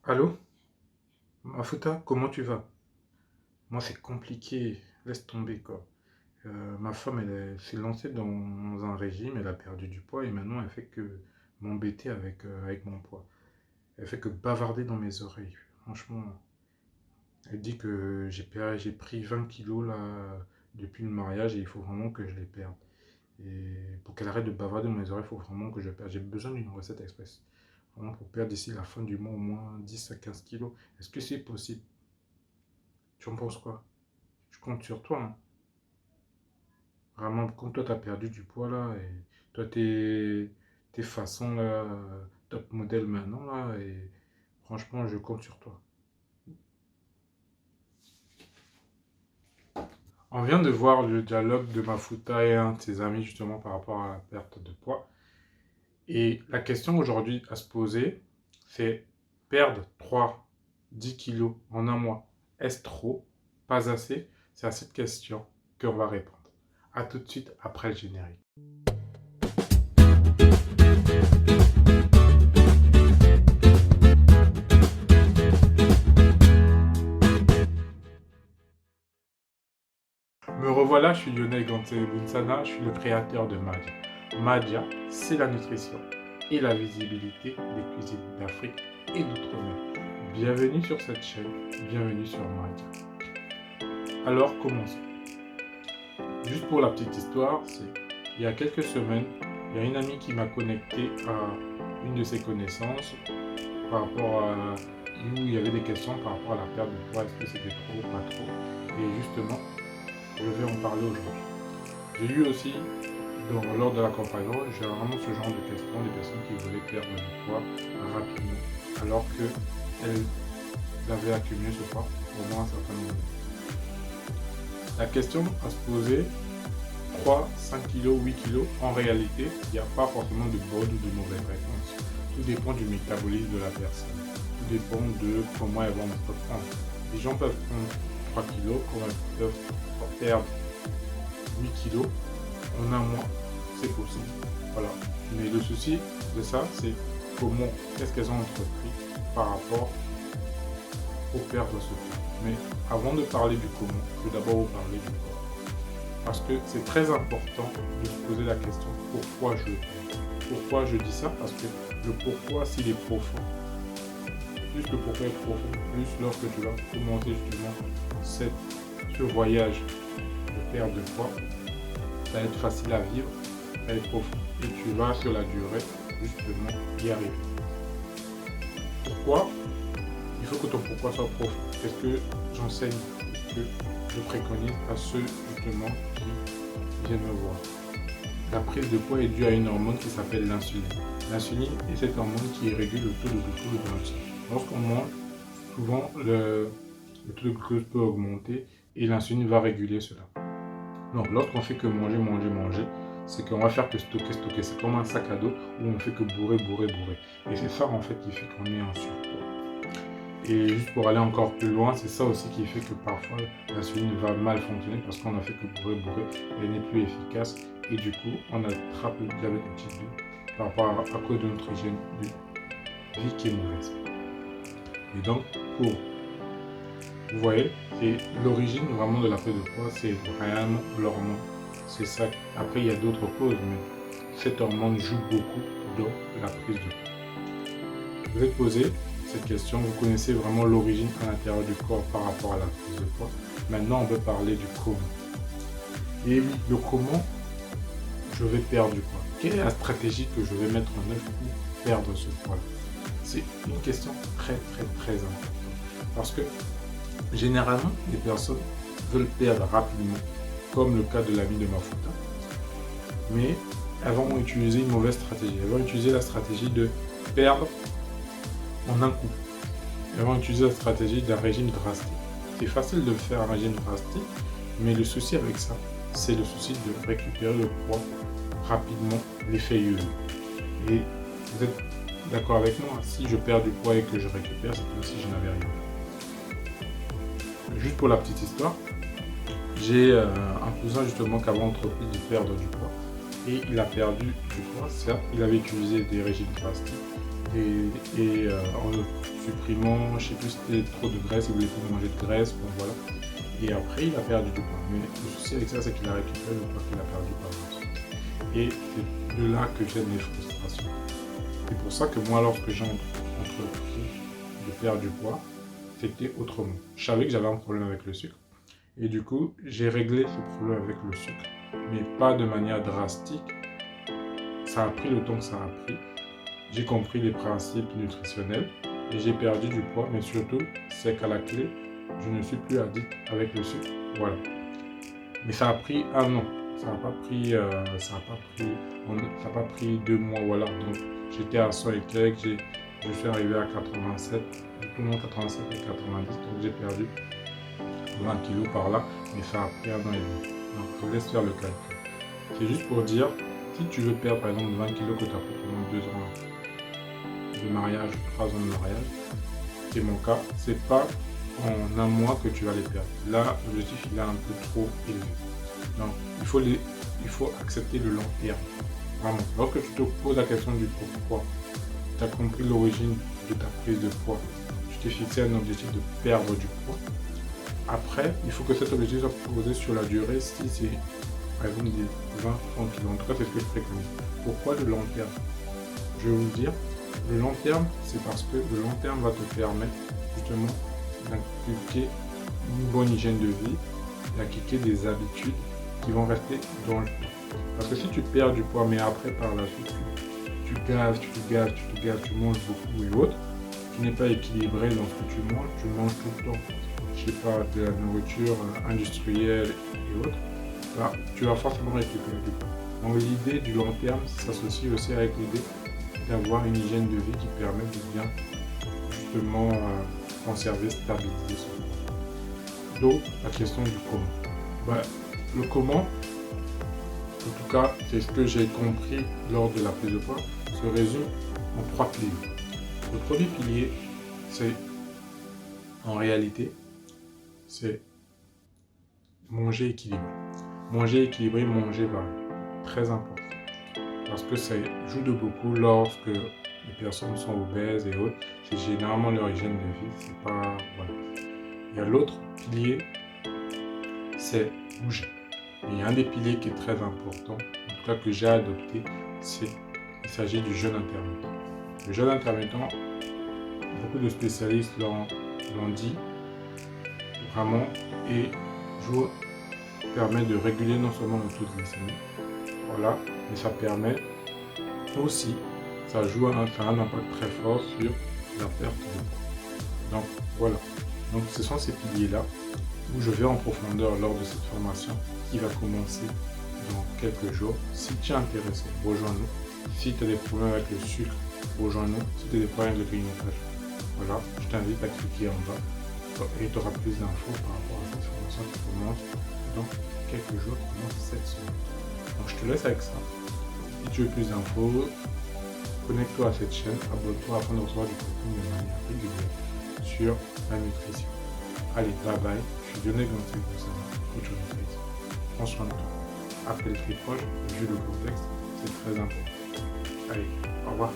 Allô? Mafuta, comment tu vas? Moi, c'est compliqué. Laisse tomber, quoi. Ma femme, s'est lancée dans un régime, elle a perdu du poids et maintenant, elle fait que m'embêter avec mon poids. Elle fait que bavarder dans mes oreilles. Franchement, elle dit que j'ai pris 20 kilos là depuis le mariage et il faut vraiment que je les perde. Et pour qu'elle arrête de bavarder dans mes oreilles, il faut vraiment que je perde. J'ai besoin d'une recette express. Vraiment pour perdre d'ici la fin du mois au moins 10 à 15 kilos. Est-ce que c'est possible? Tu en penses quoi? Je compte sur toi, hein. Vraiment, comme toi, tu as perdu du poids là, et toi, tes façons là, top modèle maintenant là, et franchement, je compte sur toi. On vient de voir le dialogue de Mafuta et un de ses amis justement par rapport à la perte de poids. Et la question aujourd'hui à se poser, c'est perdre 10 kilos en un mois. Est-ce trop? Pas assez? C'est à cette question qu'on va répondre. A tout de suite après le générique. Me revoilà, je suis Lionel Bunsana, je suis le créateur de Madia. Madia, c'est la nutrition et la visibilité des cuisines d'Afrique et d'outre-mer. Bienvenue sur cette chaîne, bienvenue sur Madia. Alors commençons. Juste pour la petite histoire, il y a quelques semaines, il y a une amie qui m'a connecté à une de ses connaissances par rapport à où il y avait des questions par rapport à la perte de poids, est-ce que c'était trop ou pas trop. Et justement, je vais en parler aujourd'hui. J'ai eu aussi, lors de l'accompagnement, j'ai vraiment ce genre de questions, des personnes qui voulaient perdre du poids rapidement, alors qu'elles avaient accumulé ce poids au moins un certain moment. La question à se poser, 3, 5 kg, 8 kg, en réalité, il n'y a pas forcément de bonne ou de mauvaise réponse. Tout dépend du métabolisme de la personne. Tout dépend de comment elle va entreprendre. Les gens peuvent prendre 3 kg, comme elles peuvent perdre 8 kg en un mois, c'est possible. Voilà. Mais le souci de ça, c'est comment, qu'est-ce qu'elles ont entrepris par rapport au perdre ce poids. Mais avant de parler du comment, je vais d'abord vous parler du quoi. Parce que c'est très important de se poser la question pourquoi je le fais. Pourquoi je dis ça? Parce que le pourquoi, s'il est profond, plus le pourquoi est profond, plus lorsque tu vas commencer justement ce voyage de perte de poids, ça va être facile à vivre, ça va être profond. Et tu vas sur la durée justement y arriver. Pourquoi? Il faut que ton pourquoi soit profond. Qu'est-ce que j'enseigne? Qu'est-ce que je préconise à ceux justement qui viennent me voir? La prise de poids est due à une hormone qui s'appelle l'insuline. L'insuline est cette hormone qui régule le taux de glucose dans le sang. Lorsqu'on mange, souvent le taux de glucose peut augmenter et l'insuline va réguler cela. Donc lorsqu'on fait que manger, manger, manger, c'est qu'on va faire que stocker, stocker. C'est comme un sac à dos où on fait que bourrer, bourrer, bourrer. Et c'est ça en fait qui fait qu'on est en surpoids. Et juste pour aller encore plus loin, c'est ça aussi qui fait que parfois l'insuline va mal fonctionner parce qu'on a fait que bourrer, bourrer, elle n'est plus efficace et du coup on attrape le diabète de type 2 par rapport à cause de notre hygiène de vie qui est mauvaise. Et donc vous voyez, c'est l'origine vraiment de la perte de poids, c'est vraiment l'hormone. C'est ça. Après il y a d'autres causes, mais cette hormone joue beaucoup dans la prise de poids. Vous êtes posé cette question, vous connaissez vraiment l'origine à l'intérieur du corps par rapport à la prise de poids. Maintenant, on peut parler du comment. Et oui, le comment, je vais perdre du poids. Quelle est la stratégie que je vais mettre en œuvre pour perdre ce poids-là? C'est une question très, très, très importante. Parce que, généralement, les personnes veulent perdre rapidement, comme le cas de l'ami de Mafuta. Mais elles vont utiliser une mauvaise stratégie. Elles vont utiliser la stratégie de perdre en un coup. Elles vont utiliser la stratégie d'un régime drastique. C'est facile de faire un régime drastique, mais le souci avec ça, c'est le souci de récupérer le poids rapidement, l'effet yo-yo. Et vous êtes d'accord avec moi, si je perds du poids et que je récupère, c'est comme si je n'avais rien. Juste pour la petite histoire, j'ai un cousin justement qui avait entrepris de perdre du poids. Et il a perdu du poids, certes, il avait utilisé des régimes drastiques, en le supprimant, je sais plus si c'était trop de graisse, il voulait plus manger de graisse, bon voilà. Et après, il a perdu du poids. Mais le souci avec ça, c'est qu'il a récupéré le poids qu'il a perdu par la suite. Et c'est de là que viennent les frustrations. C'est pour ça que moi, lorsque j'ai entrepris de perdre du poids, c'était autrement. Je savais que j'avais un problème avec le sucre. Et du coup, j'ai réglé ce problème avec le sucre. Mais pas de manière drastique. Ça a pris le temps que ça a pris. J'ai compris les principes nutritionnels et j'ai perdu du poids. Mais surtout, c'est qu'à la clé, je ne suis plus addict avec le sucre. Voilà. Mais ça a pris un an. Ça n'a pas pris 2 mois. Voilà. Donc, j'étais à 100 et quelques. Je suis arrivé à 87. Tout le monde 87 et 90. Donc, j'ai perdu 20 kilos par là. Mais ça a pris un an et demi. Donc, je vous laisse faire le calcul. C'est juste pour dire, si tu veux perdre par exemple 20 kilos que tu as pris pendant 2 ans de mariage, 3 ans de mariage, c'est mon cas, c'est pas en un mois que tu vas les perdre. Là, l'objectif il est un peu trop élevé. Donc, il faut accepter le long terme. Vraiment. Lorsque tu te poses la question du pourquoi, tu as compris l'origine de ta prise de poids, tu t'es fixé un objectif de perdre du poids. Après, il faut que cet objectif soit posé sur la durée. Si c'est par exemple des 20-30 kg, en tout cas c'est ce que je préconise. Pourquoi le long terme? Je vais vous dire, le long terme, c'est parce que le long terme va te permettre justement d'inculquer une bonne hygiène de vie, d'inculquer des habitudes qui vont rester dans le temps. Parce que si tu perds du poids, mais après par la suite, tu manges beaucoup et autres, tu n'es pas équilibré dans ce que tu manges tout le temps, je sais pas, de la nourriture industrielle et autres, là, tu vas forcément récupérer du poids. Donc l'idée du long terme s'associe aussi avec l'idée d'avoir une hygiène de vie qui permet de bien justement conserver, stabiliser son poids. Donc la question du comment. Le comment, en tout cas c'est ce que j'ai compris lors de la prise de poids, se résume en 3 piliers. Le premier pilier, c'est en réalité, c'est manger équilibré. Manger équilibré, manger varié. Très important. Parce que ça joue de beaucoup lorsque les personnes sont obèses et autres. C'est généralement leur hygiène de vie. C'est pas. Voilà. Il y a l'autre pilier, c'est bouger. Et il y a un des piliers qui est très important, en tout cas que j'ai adopté, il s'agit du jeûne intermittent. Le jeûne intermittent, beaucoup de spécialistes l'ont dit vraiment, et permet de réguler non seulement le taux de glycémie, voilà, mais ça permet aussi, ça a un impact très fort sur la perte de poids. Donc voilà, donc ce sont ces piliers-là où je vais en profondeur lors de cette formation qui va commencer dans quelques jours. Si tu es intéressé, rejoins-nous. Si tu as des problèmes avec le sucre, rejoins-nous. Si tu as des problèmes avec le grignotage, voilà, je t'invite à cliquer en bas et tu auras plus d'infos par rapport à cette formation qui commence dans quelques jours, qui commence cette semaine. Donc je te laisse avec ça. Si tu veux plus d'infos, connecte-toi à cette chaîne, abonne-toi afin de recevoir du contenu de manière régulière sur la nutrition. Allez, bye bye. Je suis Lionel Gontier, coach en nutrition. Prends soin de toi. Appelle tes proches, vu le contexte, c'est très important. Allez, au revoir.